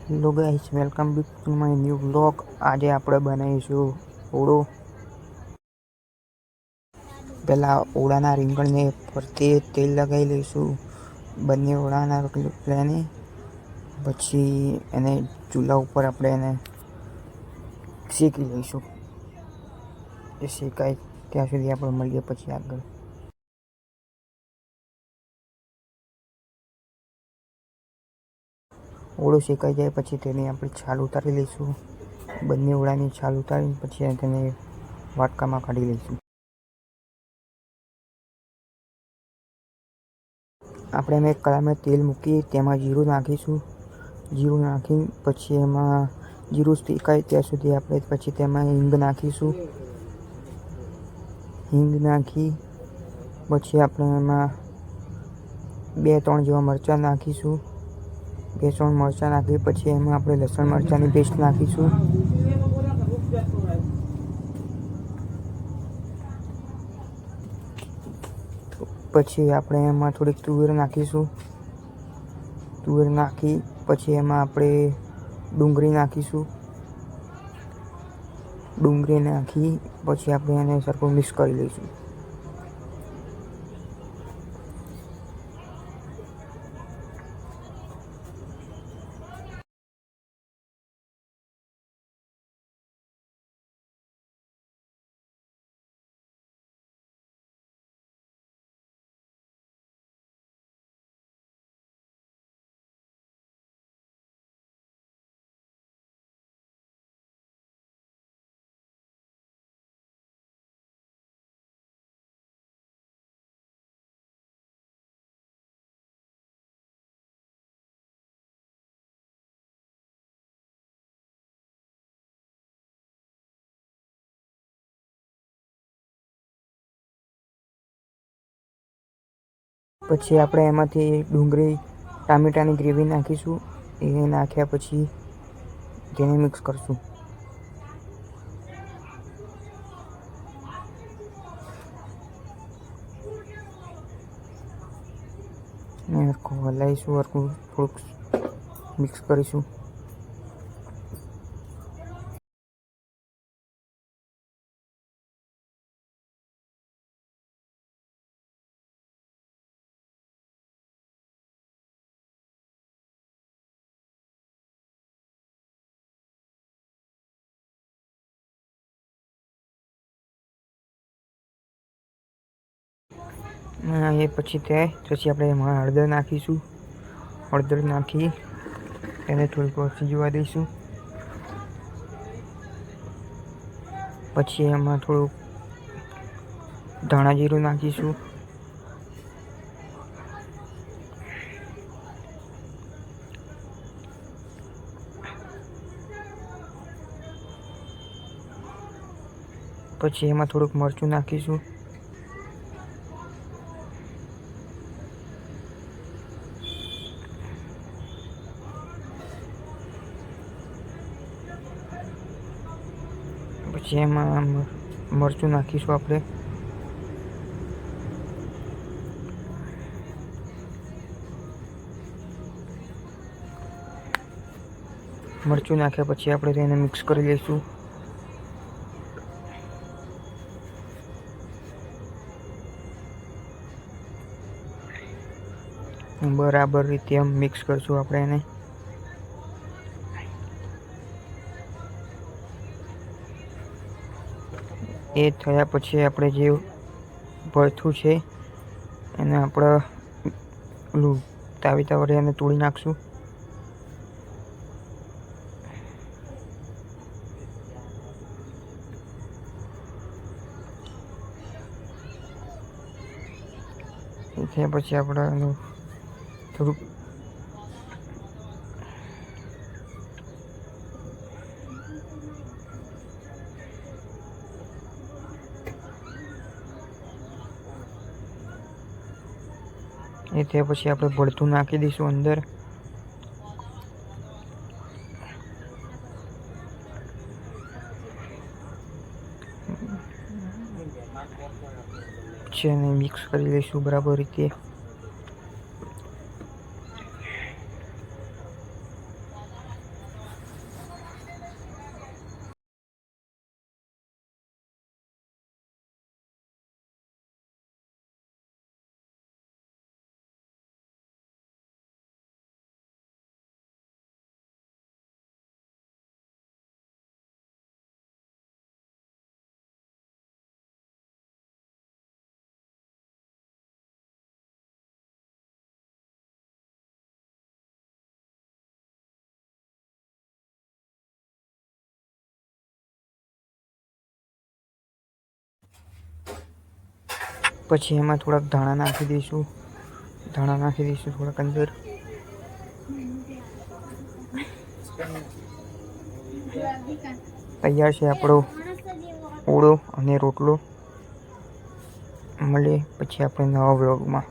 Hello guys, welcome back to my new vlog. આજે આપણે બનાવીશું ઓળો. પહેલાં ઓળાના રીંગણને ફરતે તેલ લગાવી લઈશું. બંને ઓળાના લઈને પછી એને ચૂલા ઉપર આપણે એને શેકી લઈશું. એ શેકાય ત્યાં સુધી આપણે મળીએ પછી આગળ. ઓળો શેકાઈ જાય પછી તેની આપણે છાલ ઉતારી લઈશું. બંને ઓળાની છાલ ઉતારીને પછી તેને વાટકામાં કાઢી લઈશું. આપણે એમાં એક કડાઈમાં તેલ મૂકી તેમાં જીરું નાખીશું. જીરું નાખી પછી એમાં જીરું શેકાય ત્યાં સુધી આપણે પછી તેમાં હિંગ નાખીશું. હિંગ નાખી પછી આપણે એમાં 2-3 જેવા મરચાં નાખીશું. 2-3 મરચાં નાખી પછી એમાં આપણે લસણ મરચાંની પેસ્ટ નાખીશું. પછી આપણે એમાં થોડીક તુવેર નાખીશું. તુવેર નાખી પછી એમાં આપણે ડુંગળી નાખીશું. ડુંગળી નાખી પછી આપણે એને સરખું મિક્સ કરી લઈશું. પછી આપણે એમાંથી ડુંગળી ટામેટાની ગ્રેવી નાખીશું. એ નાખ્યા પછી તેને મિક્સ કરશું. હલાવીશું, હરખું થોડુંક મિક્સ કરીશું. એ પછી આપણે એમાં હળદર નાખીશું. હળદર નાખી એને થોડીક વાર સિજવા દઈશું. પછી એમાં થોડુંક ધાણા જીરું નાખીશું. પછી એમાં થોડુંક મરચું નાખીશું. પછી એમાં મરચું નાખીશું આપણે. મરચું નાખ્યા પછી આપણે તેને મિક્સ કરી લઈશું. બરાબર રીતે મિક્સ કરશું આપણે એને. એ થયા પછી આપણે જે ભરથું છે એને આપણે તાવીતા વડે એને તોડી નાખશું. એ થયા પછી આપણે થોડુંક પછી આપણે ભરથું નાખી દઈશું અંદર. પછી એને મિક્સ કરી લઈશું બરાબર રીતે. પછી એમાં થોડાક ધાણા નાખી દઈશું. થોડાક અંદર. તૈયાર છે આપણો ઓળો અને રોટલો. મળીએ પછી આપણે નવા વ્લોગમાં.